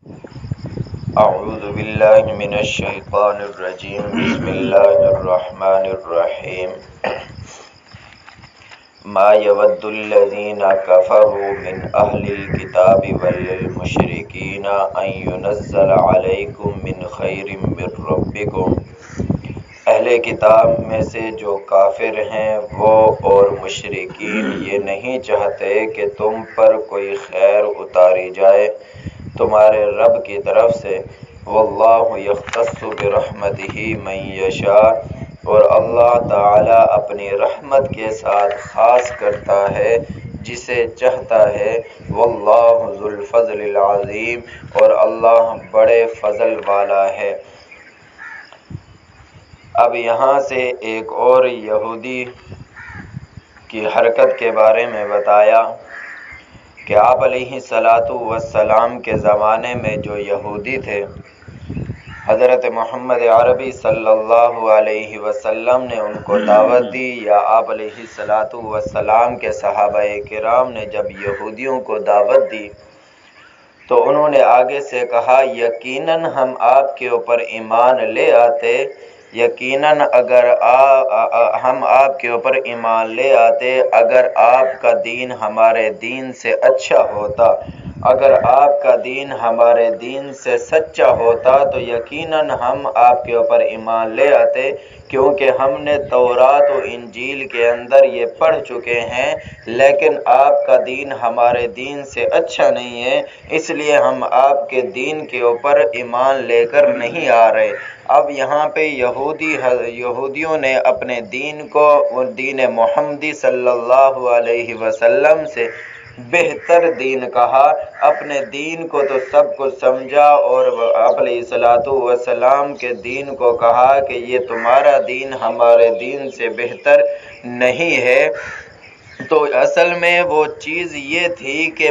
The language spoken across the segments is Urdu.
اعوذ باللہ من الشیطان الرجیم بسم اللہ الرحمن الرحیم ما یود الذین کفروا من اہل الکتاب والمشرکین ان ینزل علیکم من خیر من ربکم۔ اہل کتاب میں سے جو کافر ہیں وہ اور مشرکین یہ نہیں چاہتے کہ تم پر کوئی خیر اتاری جائے تمہارے رب کی طرف سے۔ واللہ یختص برحمتہ من یشاء، اور اللہ تعالی اپنی رحمت کے ساتھ خاص کرتا ہے جسے چاہتا ہے۔ واللہ ذو الفضل العظیم، اور اللہ بڑے فضل والا ہے۔ اب یہاں سے ایک اور یہودی کی حرکت کے بارے میں بتایا کہ آپ علیہ السلام کے زمانے میں جو یہودی تھے، حضرت محمد عربی صلی اللہ علیہ وسلم نے ان کو دعوت دی، یا آپ علیہ السلام کے صحابہ کرام نے جب یہودیوں کو دعوت دی تو انہوں نے آگے سے کہا یقیناً ہم آپ کے اوپر ایمان لے آتے، یقیناً اگر ہم آپ کے اوپر ایمان لے آتے اگر آپ کا دین ہمارے دین سے اچھا ہوتا، اگر آپ کا دین ہمارے دین سے سچا ہوتا تو یقیناً ہم آپ کے اوپر ایمان لے آتے، کیونکہ ہم نے تورات و انجیل کے اندر یہ پڑھ چکے ہیں، لیکن آپ کا دین ہمارے دین سے اچھا نہیں ہے، اس لیے ہم آپ کے دین کے اوپر ایمان لے کر نہیں آ رہے۔ اب یہاں پہ یہودیوں نے اپنے دین کو، دین محمدی صلی اللہ علیہ وسلم سے بہتر دین کہا، اپنے دین کو تو سب کچھ سمجھا، اور آپ علیہ السلام کے دین کو کہا کہ یہ تمہارا دین ہمارے دین سے بہتر نہیں ہے۔ تو اصل میں وہ چیز یہ تھی کہ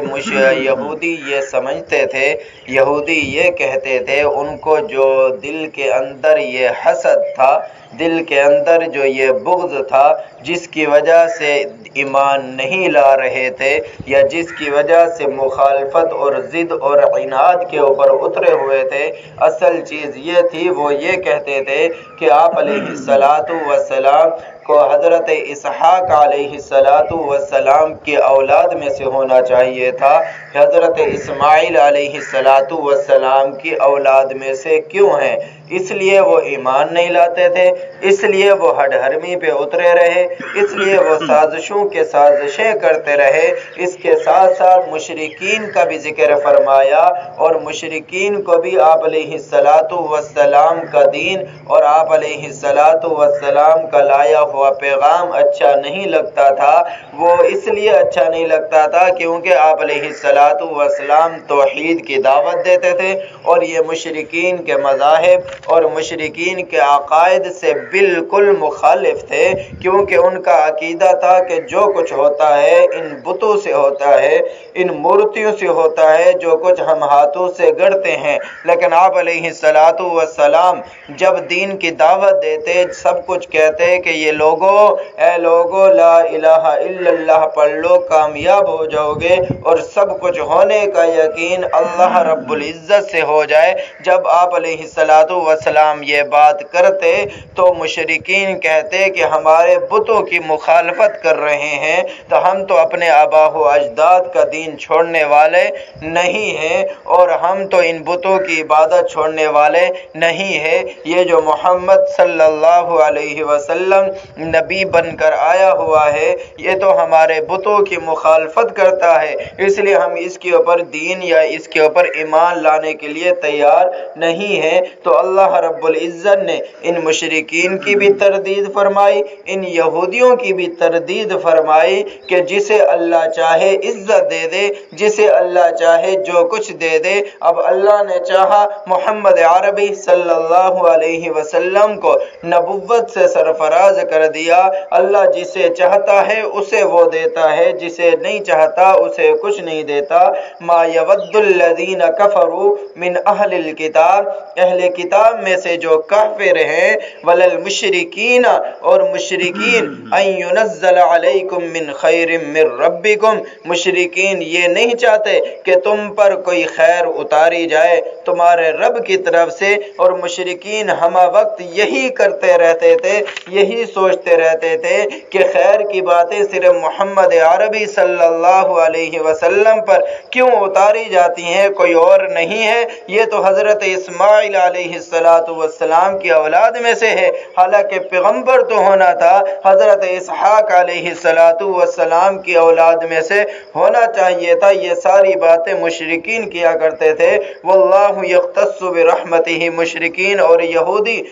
یہودی یہ سمجھتے تھے، یہودی یہ کہتے تھے، ان کو جو دل کے اندر یہ حسد تھا، دل کے اندر جو یہ بغض تھا، جس کی وجہ سے ایمان نہیں لا رہے تھے، یا جس کی وجہ سے مخالفت اور ضد اور عناد کے اوپر اترے ہوئے تھے، اصل چیز یہ تھی، وہ یہ کہتے تھے کہ آپ علیہ السلام کو حضرت اسحاق علیہ السلام کی اولاد میں سے ہونا چاہیے تھا، حضرت اسماعیل علیہ السلام کی اولاد میں سے کیوں ہیں؟ اس لیے وہ ایمان نہیں لاتے تھے، اس لیے وہ ہڈ ہرمی پہ اترے رہے، اس لیے وہ سازشوں کے سازشیں کرتے رہے۔ اس کے ساتھ ساتھ مشرکین کا بھی ذکر فرمایا، اور مشرکین کو بھی آپ علیہ السلام کا دین اور آپ علیہ السلام کا لایا ہوا پیغام اچھا نہیں لگتا تھا۔ وہ اس لیے اچھا نہیں لگتا تھا کیونکہ آپ علیہ السلام توحید کی دعوت دیتے تھے، اور یہ مشرکین کے مذاہب اور مشرکین کے عقائد سے بالکل مخالف تھے، کیونکہ ان کا عقیدہ تھا کہ جو کچھ ہوتا ہے ان بتوں سے ہوتا ہے، ان مورتیوں سے ہوتا ہے، جو کچھ ہم ہاتھوں سے گڑھتے ہیں۔ لیکن آپ علیہ السلام جب دین کی دعوت دیتے، سب کچھ کہتے کہ یہ اے لوگو لا الہ الا اللہ پڑھ لو، کامیاب ہو جاؤ گے، اور سب کچھ ہونے کا یقین اللہ رب العزت سے ہو جائے۔ جب آپ علیہ السلام یہ بات کرتے تو مشرکین کہتے کہ ہمارے بتوں کی مخالفت کر رہے ہیں، تو ہم تو اپنے آبا و اجداد کا دین چھوڑنے والے نہیں ہیں، اور ہم تو ان بتوں کی عبادت چھوڑنے والے نہیں ہیں۔ یہ جو محمد صلی اللہ علیہ وسلم نبی بن کر آیا ہوا ہے، یہ تو ہمارے بتوں کی مخالفت کرتا ہے، اس لیے ہم اس کے اوپر دین یا اس کے اوپر ایمان لانے کے لیے تیار نہیں ہیں۔ تو اللہ رب العزت نے ان مشرکین کی بھی تردید فرمائی، ان یہودیوں کی بھی تردید فرمائی کہ جسے اللہ چاہے عزت دے دے، جسے اللہ چاہے جو کچھ دے دے۔ اب اللہ نے چاہا محمد عربی صلی اللہ علیہ وسلم کو نبوت سے سرفراز کر دیا، اللہ جسے چاہتا ہے اسے وہ دیتا ہے، جسے نہیں چاہتا اسے کچھ نہیں دیتا۔ ما یود الذین کفروا من اہل الکتاب، اہل کتاب عوام میں سے جو کافر ہیں، ولل مشرکین اور مشرکین، ان ينزل علیکم من خیر من ربکم، مشرکین یہ نہیں چاہتے کہ تم پر کوئی خیر اتاری جائے تمہارے رب کی طرف سے، اور مشرکین ہمہ وقت یہی کرتے رہتے تھے، یہی سوچتے رہتے تھے کہ خیر کی باتیں صرف محمد عربی صلی اللہ علیہ وسلم پر کیوں اتاری جاتی ہیں، کوئی اور نہیں ہے، یہ تو حضرت اسماعیل علیہ السلام کی اولاد میں سے ہے، حالانکہ پیغمبر تو ہونا تھا حضرت اسحاق علیہ السلام کی اولاد میں سے ہونا چاہیے تھا۔ یہ ساری باتیں مشرکین کیا کرتے تھے۔ واللہ یختص برحمتہ، مشرکین اور یہودی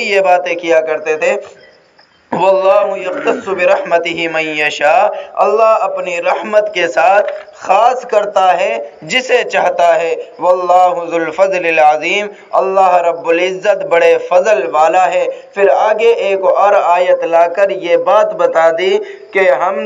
یہ باتیں کیا کرتے تھے۔ واللہ یختص برحمتہ من یشاء، اللہ اپنی رحمت کے ساتھ خاص کرتا ہے جسے چاہتا ہے۔ واللہ ذو الفضل العظیم، اللہ رب العزت بڑے فضل والا ہے۔ پھر آگے ایک اور آیت لا کر یہ بات بتا دی کہ ہم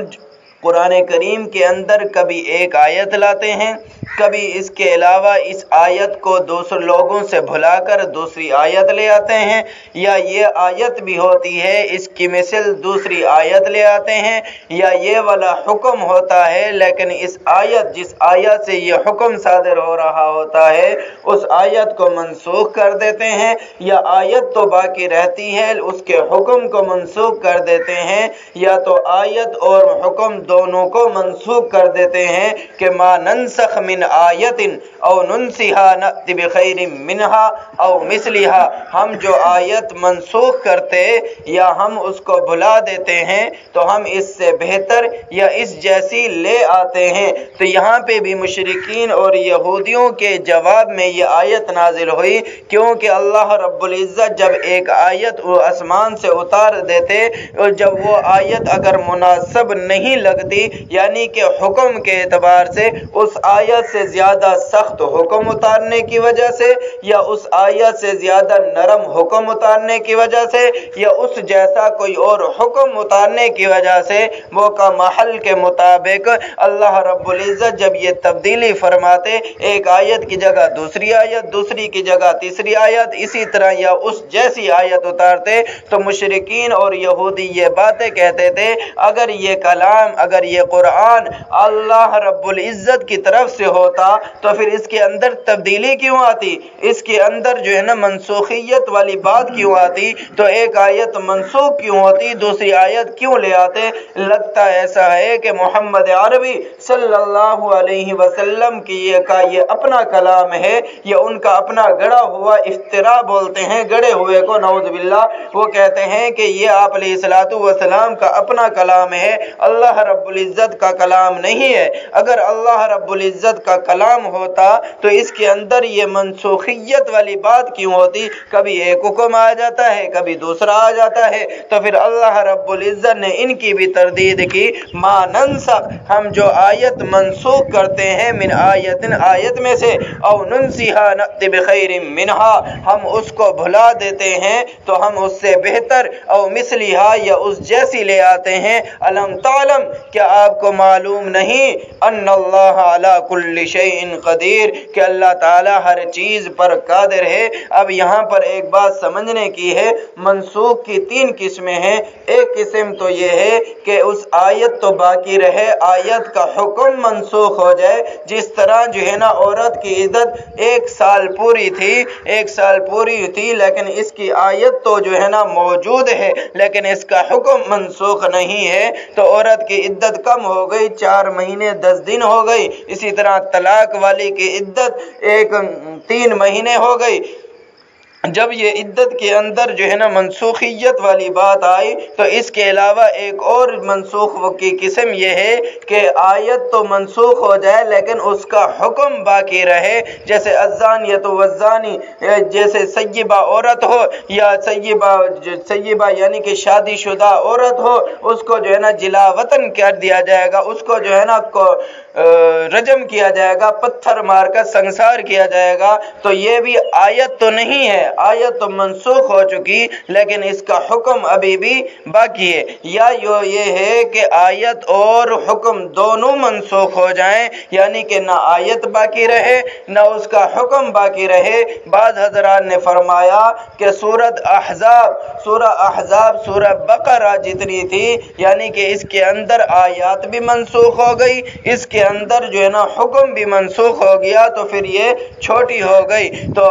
قرآن کریم کے اندر کبھی ایک آیت لاتے ہیں، کبھی اس کے علاوہ اس آیت کو دوسرے لوگوں سے بھلا کر دوسری آیت لے آتے ہیں، یا یہ آیت بھی ہوتی ہے اس کی مثل دوسری آیت لے آتے ہیں، یا یہ والا حکم ہوتا ہے لیکن اس آیت جس آیت سے یہ حکم صادر ہو رہا ہوتا ہے اس آیت کو منسوخ کر دیتے ہیں، یا آیت تو باقی رہتی ہے اس کے حکم کو منسوخ کر دیتے ہیں، یا تو آیت اور حکم دونوں کو منسوخ کر دیتے ہیں کہ ما ننسخ من آیت او ننسیہا نأتی بخیر منہا او مثلہا، ہم جو آیت منسوخ کرتے یا ہم اس کو بھلا دیتے ہیں تو ہم اس سے بہتر یا اس جیسی لے آتے ہیں۔ تو یہاں پہ بھی مشرکین اور یہودیوں کے جواب میں یہ آیت نازل ہوئی، کیونکہ اللہ رب العزت جب ایک آیت وہ آسمان سے اتار دیتے اور جب وہ آیت اگر مناسب نہیں لگتی، یعنی کہ حکم کے اعتبار سے اس آیت سے زیادہ سخت حکم اتارنے کی وجہ سے، یا اس آیت سے زیادہ نرم حکم اتارنے کی وجہ سے، یا اس جیسا کوئی اور حکم اتارنے کی وجہ سے، موقع محل کے مطابق اللہ رب العزت جب یہ تبدیلی فرماتے، ایک آیت کی جگہ دوسری آیت، دوسری کی جگہ تیسری آیت، اسی طرح یا اس جیسی آیت اتارتے، تو مشرکین اور یہودی یہ باتیں کہتے تھے اگر یہ کلام، اگر یہ قرآن اللہ رب العزت کی طرف سے ہوتا تو پھر اس کے اندر تبدیلی کیوں آتی، اس کے اندر جو ہے نا منسوخیت والی بات کیوں آتی، تو ایک آیت منسوخ کیوں ہوتی، دوسری آیت کیوں لے آتے۔ لگتا ایسا ہے کہ محمد عربی صلی اللہ علیہ وسلم کی یہ اپنا کلام ہے، یہ ان کا اپنا گڑا ہوا افتراء بولتے ہیں، گڑے ہوئے کو نعوذ باللہ، وہ کہتے ہیں کہ یہ آپ علیہ السلام کا اپنا کلام ہے، اللہ رب العزت کا کلام نہیں ہے۔ اگر اللہ رب العزت کا کلام ہوتا تو اس کے اندر یہ منسوخیت والی بات کیوں ہوتی، کبھی ایک حکم آ جاتا ہے کبھی دوسرا آ جاتا ہے، تو پھر اللہ رب العزت نے ان کی بھی تردید کی، ما ننسخ، ہم جو آیت منسوخ کرتے ہیں، من آیت میں سے، او ننسیہا نأتی بخیر منہا، ہم اس کو بھلا دیتے ہیں تو ہم اس سے بہتر، او مثلہا، یا اس جیسی لے آتے ہیں۔ الم تعلم، کیا آپ کو معلوم نہیں، ان اللہ علی کل شیء قدیر، کہ اللہ تعالی ہر چیز پر قادر ہے۔ اب یہاں پر ایک بات سمجھنے کی ہے، منسوخ کی تین قسمیں ہیں۔ ایک قسم تو یہ ہے کہ اس آیت تو باقی رہے، آیت کا حکم منسوخ ہو جائے، جس طرح جو ہے نا عورت کی عدت 1 سال پوری تھی لیکن اس کی آیت تو جو ہے نا موجود ہے لیکن اس کا حکم منسوخ نہیں ہے، تو عورت کی عدت کم ہو گئی، 4 مہینے 10 دن ہو گئی۔ اسی طرح طلاق والی کی عدت 3 مہینے ہو گئی۔ جب یہ عدت کے اندر جو ہے نا منسوخیت والی بات آئی تو اس کے علاوہ ایک اور منسوخ کی قسم یہ ہے کہ آیت تو منسوخ ہو جائے لیکن اس کا حکم باقی رہے، جیسے الزانیۃ والزانی، جیسے سیبہ عورت ہو یا سیبہ یعنی کہ شادی شدہ عورت ہو، اس کو جو ہے نا جلا وطن کر دیا جائے گا، اس کو جو ہے نا رجم کیا جائے گا، پتھر مار کر سنسار کیا جائے گا۔ تو یہ بھی آیت تو نہیں ہے، آیت تو منسوخ ہو چکی لیکن اس کا حکم ابھی بھی باقی ہے، یا یہ ہے کہ آیت اور حکم دونوں منسوخ ہو جائیں، یعنی کہ نہ آیت باقی رہے نہ اس کا حکم باقی رہے۔ بعض حضرات نے فرمایا کہ سورہ احزاب سورہ بقرہ جتنی تھی، یعنی کہ اس کے اندر آیات بھی منسوخ ہو گئی، اس کے اندر جو ہے نا حکم بھی منسوخ ہو گیا، تو پھر یہ چھوٹی ہو گئی۔ تو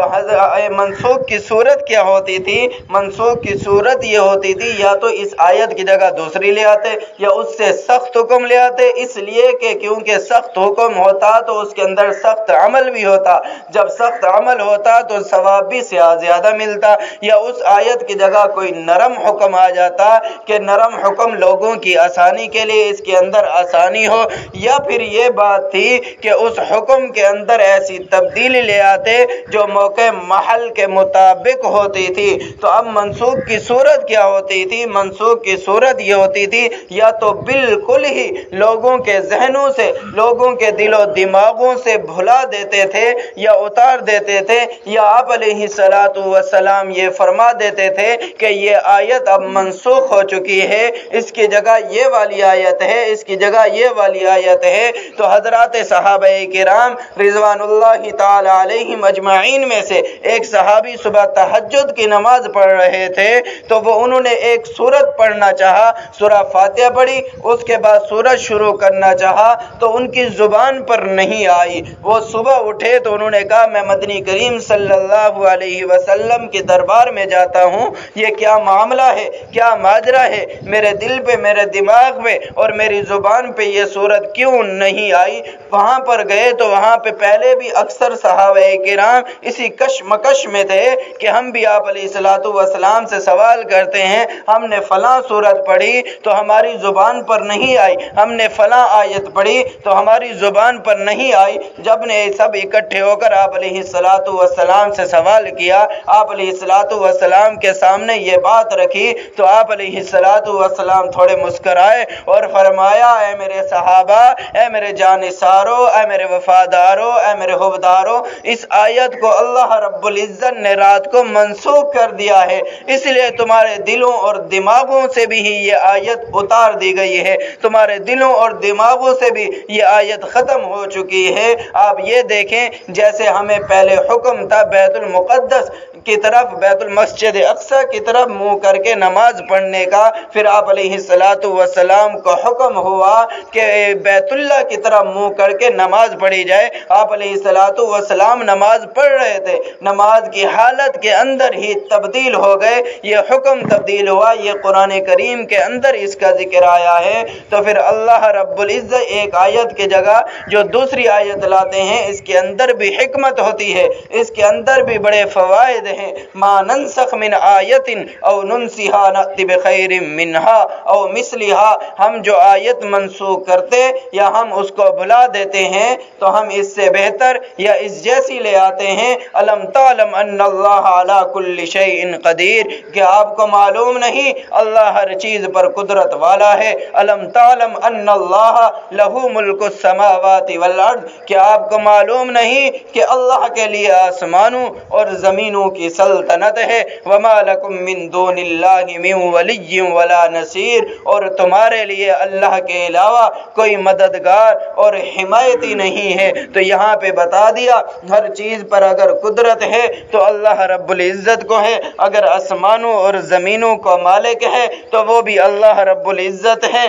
منسوخ کی صورت کیا ہوتی تھی؟ منسوخ کی صورت یہ ہوتی تھی یا تو اس آیت کی جگہ دوسری لے آتے یا اس سے سخت حکم لے آتے، اس لیے کہ کیونکہ سخت حکم ہوتا تو اس کے اندر سخت عمل بھی ہوتا، جب سخت عمل ہوتا تو ثواب بھی زیادہ ملتا، یا اس آیت کی جگہ کوئی نرم حکم آ جاتا کہ نرم حکم لوگوں کی آسانی کے لیے اس کے اندر آسانی ہو، یا پھر یہ بات تھی کہ اس حکم کے اندر ایسی تبدیلی لے آتے جو موقع محل کے مطابق ہوتی تھی۔ تو اب منسوخ کی صورت کیا ہوتی تھی؟ منسوخ کی صورت یہ ہوتی تھی یا تو بالکل ہی لوگوں کے ذہنوں سے، لوگوں کے دل و دماغوں سے بھلا دیتے تھے یا اتار دیتے تھے، یا آپ علیہ السلام یہ فرما دیتے تھے کہ یہ آیت اب منسوخ ہو چکی ہے، اس کی جگہ یہ والی آیت ہے، اس کی جگہ یہ والی آیت ہے۔ تو حضرات صحابہ کرام رضوان اللہ تعالی علیہم اجمعین میں سے ایک صحابی صبح تہجد کی نماز پڑھ رہے تھے، تو وہ انہوں نے ایک سورت پڑھنا چاہا، سورہ فاتحہ پڑھی، اس کے بعد سورت شروع کرنا چاہا تو ان کی زبان پر نہیں آئی۔ وہ صبح اٹھے تو انہوں نے کہا میں مدنی کریم صلی اللہ علیہ وسلم کے دربار میں جاتا ہوں، یہ کیا معاملہ ہے، کیا ماجرا ہے، میرے دل پہ، میرے دماغ پہ اور میری زبان پہ یہ صورت کیوں نہیں آئی؟ وہاں پر گئے تو وہاں پہ پہلے بھی اکثر صحابہ کرام اسی کشمکش میں تھے کہ ہم بھی آپ علیہ السلام سے سوال کرتے ہیں، ہم نے فلاں صورت پڑھی تو ہماری زبان پر نہیں آئی، ہم نے فلاں آیت پڑھی تو ہماری زبان پر نہیں آئی۔ جب نے سب اکٹھے ہو کر آپ علیہ السلام سے سوال کیا، آپ علیہ السلام کے سامنے یہ بات رکھی تو آپ علیہ السلام تھوڑے مسکرائے اور فرمایا اے میرے صحابہ، اے میرے جانثارو، اے میرے وفادارو، اے میرے حبدارو، اس آیت کو اللہ رب العزت نے رات کو منسوخ کر دیا ہے، اس لیے تمہارے دلوں اور دماغوں سے بھی یہ آیت اتار دی گئی ہے، تمہارے دلوں اور دماغوں سے بھی یہ آیت ختم ہو چکی ہے۔ آپ یہ دیکھیں جیسے ہمیں پہلے حکم تھا بیت المقدس کی طرف، بیت المسجد اقصی کی طرف منہ کر کے نماز پڑھنے کا، پھر آپ علیہ السلام کو حکم ہوا کہ بیت اللہ کی طرف منہ کر کے نماز پڑھی جائے۔ آپ علیہ السلام نماز پڑھ رہے تھے، نماز کی حالت کے اندر ہی تبدیل ہو گئے، یہ حکم تبدیل ہوا، یہ قرآن کریم کے اندر اس کا ذکر آیا ہے۔ تو پھر اللہ رب العزت ایک آیت کی جگہ جو دوسری آیت لاتے ہیں، اس کے اندر بھی حکمت ہوتی ہے، اس کے اندر بھی بڑے فوائد ہیں۔ ما ننسخ من آیت او ننسیها نأتی بخیر منها او مثلها، ہم جو آیت منسوخ کرتے یا ہم اس کو بھلا دیتے ہیں تو ہم اس سے بہتر یا اس جیسی لے آتے ہیں۔ الم تعلم ان اللہ علی کل شیء قدیر، کہ آپ کو معلوم نہیں اللہ ہر چیز پر قدرت والا ہے۔ الم تعلم ان اللہ لہ ملک السماوات والارض، کہ آپ کو معلوم نہیں کہ اللہ کے لیے آسمانوں اور زمینوں کی سلطنت ہے۔ وما لکم من دون اللہ من ولی ولا نصیر، اور تمہارے لیے اللہ کے علاوہ کوئی مددگار اور حمایتی نہیں ہے۔ تو یہاں پہ بتا دیا ہر چیز پر اگر قدرت ہے تو اللہ رب العزت کو ہے، اگر آسمانوں اور زمینوں کو مالک ہے تو وہ بھی اللہ رب العزت ہے۔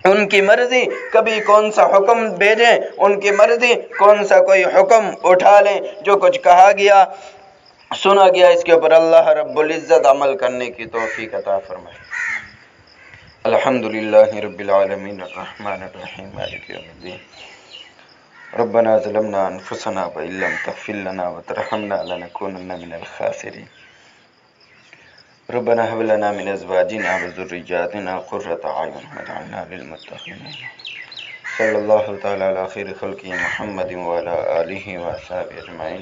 ان کی مرضی کبھی کون سا حکم بھیجیں، ان کی مرضی کون سا کوئی حکم اٹھا لیں۔ جو کچھ کہا گیا سنا گیا اس کے اوپر اللہ رب العزت عمل کرنے کی توفیق عطا فرمائے۔ الحمدللہ رب العالمین الرحمن الرحیم مالک یوم الدین۔ ربنا ظلمنا انفسنا وان لم تغفر لنا وترحمنا لنكونن من الخاسرین۔ ربنا هب لنا من ازواجنا وذرياتنا قرة اعين واجعلنا للمتقين صلی اللہ تعالی علی خیر خلقہ محمد وعلی آلہ وصحبہ اجمعین۔